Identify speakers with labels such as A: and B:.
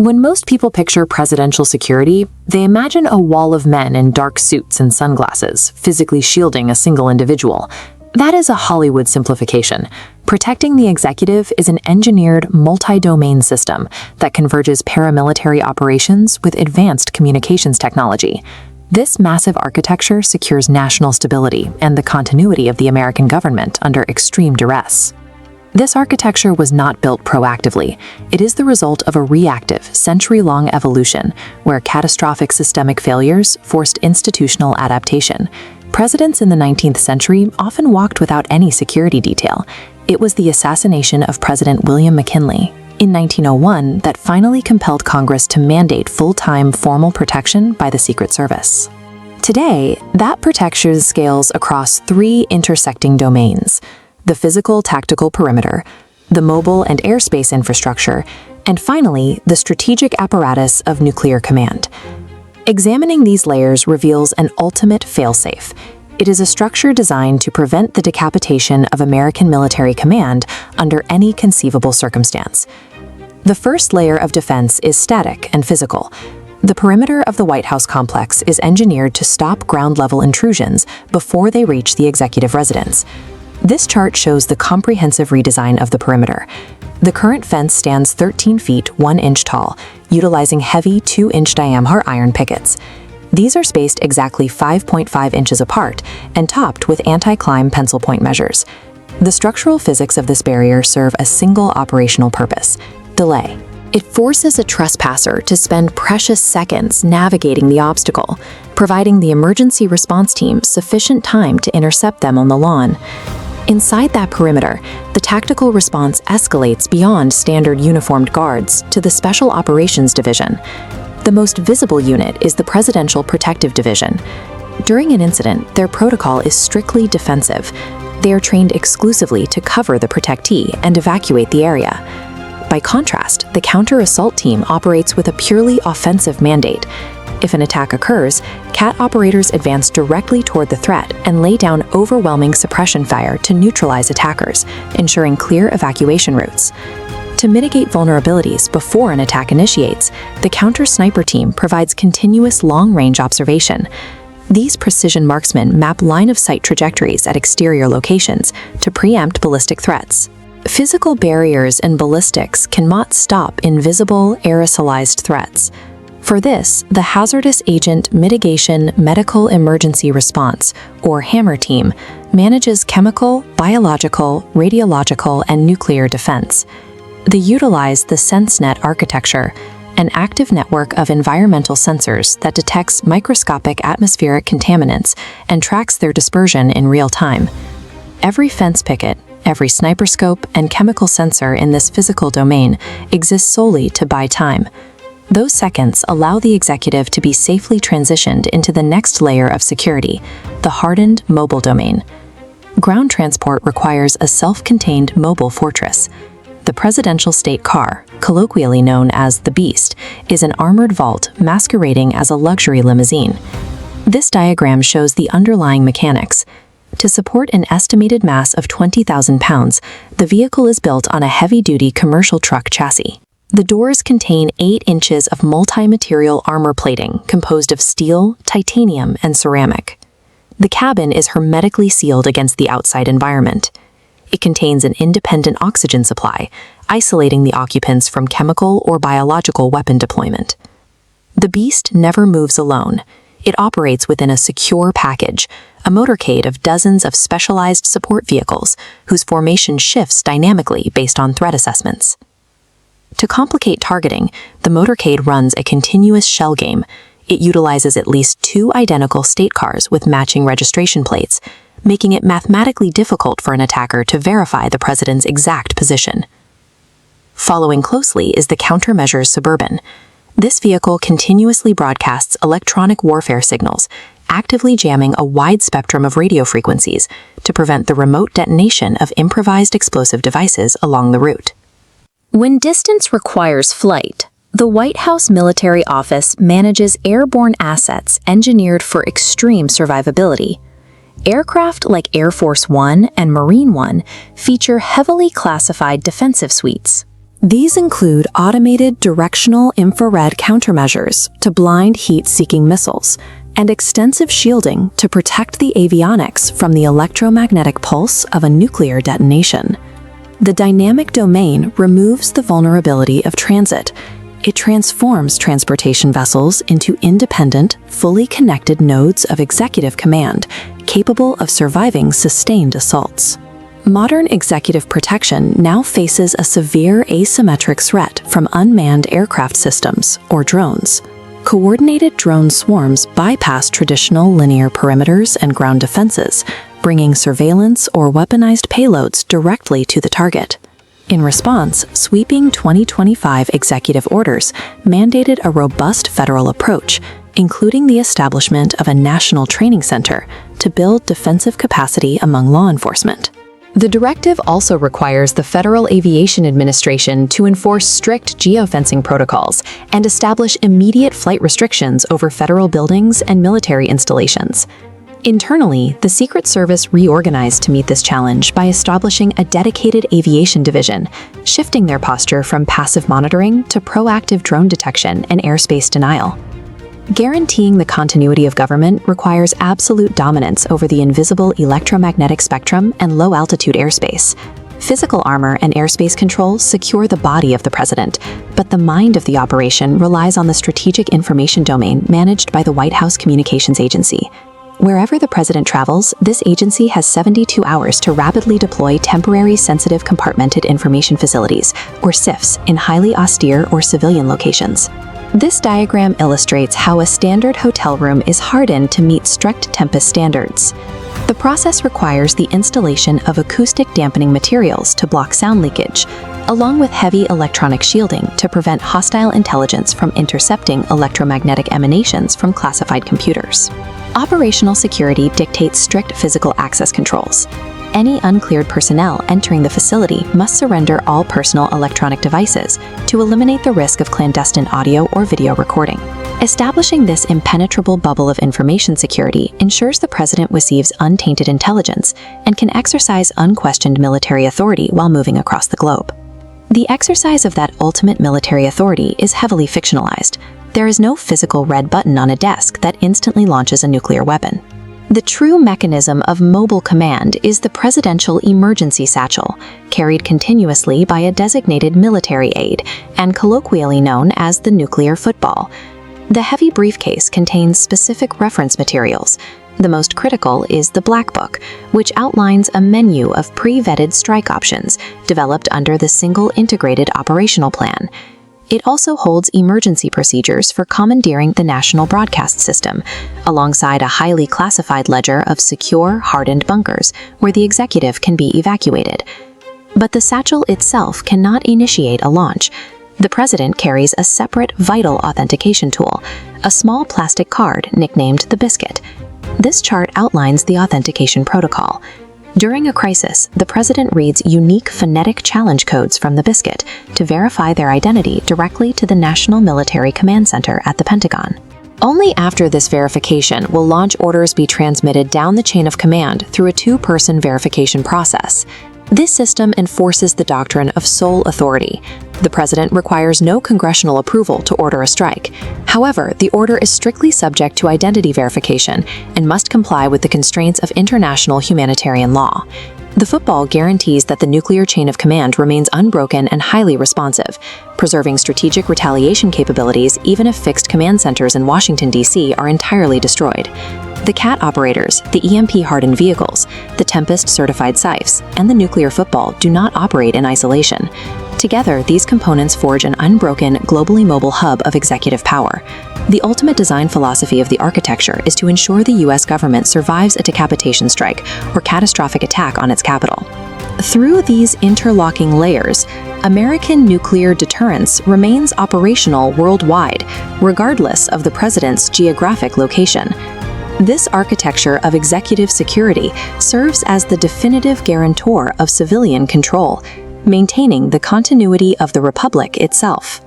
A: When most people picture presidential security, they imagine a wall of men in dark suits and sunglasses, physically shielding a single individual. That is a Hollywood simplification. Protecting the executive is an engineered, multi-domain system that converges paramilitary operations with advanced communications technology. This massive architecture secures national stability and the continuity of the American government under extreme duress. This architecture was not built proactively. It is the result of a reactive, century-long evolution where catastrophic systemic failures forced institutional adaptation. Presidents in the 19th century often walked without any security detail. It was the assassination of President William McKinley in 1901 that finally compelled Congress to mandate full-time formal protection by the Secret Service. Today, that protection scales across three intersecting domains: the physical tactical perimeter, the mobile and airspace infrastructure, and finally, the strategic apparatus of nuclear command. Examining these layers reveals an ultimate failsafe. It is a structure designed to prevent the decapitation of American military command under any conceivable circumstance. The first layer of defense is static and physical. The perimeter of the White House complex is engineered to stop ground-level intrusions before they reach the executive residence. This chart shows the comprehensive redesign of the perimeter. The current fence stands 13 feet 1 inch tall, utilizing heavy 2-inch diameter iron pickets. These are spaced exactly 5.5 inches apart and topped with anti-climb pencil point measures. The structural physics of this barrier serve a single operational purpose: delay. It forces a trespasser to spend precious seconds navigating the obstacle, providing the emergency response team sufficient time to intercept them on the lawn. Inside that perimeter, the tactical response escalates beyond standard uniformed guards to the Special Operations Division. The most visible unit is the Presidential Protective Division. During an incident, their protocol is strictly defensive. They are trained exclusively to cover the protectee and evacuate the area. By contrast, the counter-assault team operates with a purely offensive mandate. If an attack occurs, CAT operators advance directly toward the threat and lay down overwhelming suppression fire to neutralize attackers, ensuring clear evacuation routes. To mitigate vulnerabilities before an attack initiates, the counter-sniper team provides continuous long-range observation. These precision marksmen map line-of-sight trajectories at exterior locations to preempt ballistic threats. Physical barriers and ballistics cannot stop invisible, aerosolized threats. For this, the Hazardous Agent Mitigation Medical Emergency Response, or HAMMER team, manages chemical, biological, radiological, and nuclear defense. They utilize the SenseNet architecture, an active network of environmental sensors that detects microscopic atmospheric contaminants and tracks their dispersion in real time. Every fence picket, every sniper scope, and chemical sensor in this physical domain exists solely to buy time. Those seconds allow the executive to be safely transitioned into the next layer of security, the hardened mobile domain. Ground transport requires a self-contained mobile fortress. The presidential state car, colloquially known as the Beast, is an armored vault masquerading as a luxury limousine. This diagram shows the underlying mechanics. To support an estimated mass of 20,000 pounds, the vehicle is built on a heavy-duty commercial truck chassis. The doors contain 8 inches of multi-material armor plating composed of steel, titanium, and ceramic. The cabin is hermetically sealed against the outside environment. It contains an independent oxygen supply, isolating the occupants from chemical or biological weapon deployment. The Beast never moves alone. It operates within a secure package, a motorcade of dozens of specialized support vehicles whose formation shifts dynamically based on threat assessments. To complicate targeting, the motorcade runs a continuous shell game. It utilizes at least 2 identical state cars with matching registration plates, making it mathematically difficult for an attacker to verify the president's exact position. Following closely is the Countermeasures Suburban. This vehicle continuously broadcasts electronic warfare signals, actively jamming a wide spectrum of radio frequencies to prevent the remote detonation of improvised explosive devices along the route. When distance requires flight, the White House Military Office manages airborne assets engineered for extreme survivability. Aircraft like Air Force One and Marine One feature heavily classified defensive suites. These include automated directional infrared countermeasures to blind heat-seeking missiles and extensive shielding to protect the avionics from the electromagnetic pulse of a nuclear detonation. The dynamic domain removes the vulnerability of transit. It transforms transportation vessels into independent, fully connected nodes of executive command, capable of surviving sustained assaults. Modern executive protection now faces a severe asymmetric threat from unmanned aircraft systems, or drones. Coordinated drone swarms bypass traditional linear perimeters and ground defenses, bringing surveillance or weaponized payloads directly to the target. In response, sweeping 2025 executive orders mandated a robust federal approach, including the establishment of a national training center to build defensive capacity among law enforcement. The directive also requires the Federal Aviation Administration to enforce strict geofencing protocols and establish immediate flight restrictions over federal buildings and military installations. Internally, the Secret Service reorganized to meet this challenge by establishing a dedicated aviation division, shifting their posture from passive monitoring to proactive drone detection and airspace denial. Guaranteeing the continuity of government requires absolute dominance over the invisible electromagnetic spectrum and low-altitude airspace. Physical armor and airspace controls secure the body of the president, but the mind of the operation relies on the strategic information domain managed by the White House Communications Agency. Wherever the president travels, this agency has 72 hours to rapidly deploy temporary sensitive compartmented information facilities, or SIFs, in highly austere or civilian locations. This diagram illustrates how a standard hotel room is hardened to meet strict Tempest standards. The process requires the installation of acoustic dampening materials to block sound leakage, along with heavy electronic shielding to prevent hostile intelligence from intercepting electromagnetic emanations from classified computers. Operational security dictates strict physical access controls. Any uncleared personnel entering the facility must surrender all personal electronic devices to eliminate the risk of clandestine audio or video recording. Establishing this impenetrable bubble of information security ensures the president receives untainted intelligence and can exercise unquestioned military authority while moving across the globe. The exercise of that ultimate military authority is heavily fictionalized. There is no physical red button on a desk that instantly launches a nuclear weapon. The true mechanism of mobile command is the presidential emergency satchel, carried continuously by a designated military aide and colloquially known as the nuclear football. The heavy briefcase contains specific reference materials. The most critical is the Black Book, which outlines a menu of pre-vetted strike options developed under the single integrated operational plan. It also holds emergency procedures for commandeering the national broadcast system, alongside a highly classified ledger of secure, hardened bunkers where the executive can be evacuated. But the satchel itself cannot initiate a launch. The president carries a separate vital authentication tool, a small plastic card nicknamed the Biscuit. This chart outlines the authentication protocol. During a crisis, the president reads unique phonetic challenge codes from the Biscuit to verify their identity directly to the National Military Command Center at the Pentagon. Only after this verification will launch orders be transmitted down the chain of command through a two-person verification process. This system enforces the doctrine of sole authority. The president requires no congressional approval to order a strike. However, the order is strictly subject to identity verification and must comply with the constraints of international humanitarian law. The football guarantees that the nuclear chain of command remains unbroken and highly responsive, preserving strategic retaliation capabilities even if fixed command centers in Washington, D.C. are entirely destroyed. The CAT operators, the EMP-hardened vehicles, the Tempest-certified SIFs, and the nuclear football do not operate in isolation. Together, these components forge an unbroken, globally mobile hub of executive power. The ultimate design philosophy of the architecture is to ensure the U.S. government survives a decapitation strike or catastrophic attack on its capital. Through these interlocking layers, American nuclear deterrence remains operational worldwide, regardless of the president's geographic location. This architecture of executive security serves as the definitive guarantor of civilian control, maintaining the continuity of the republic itself.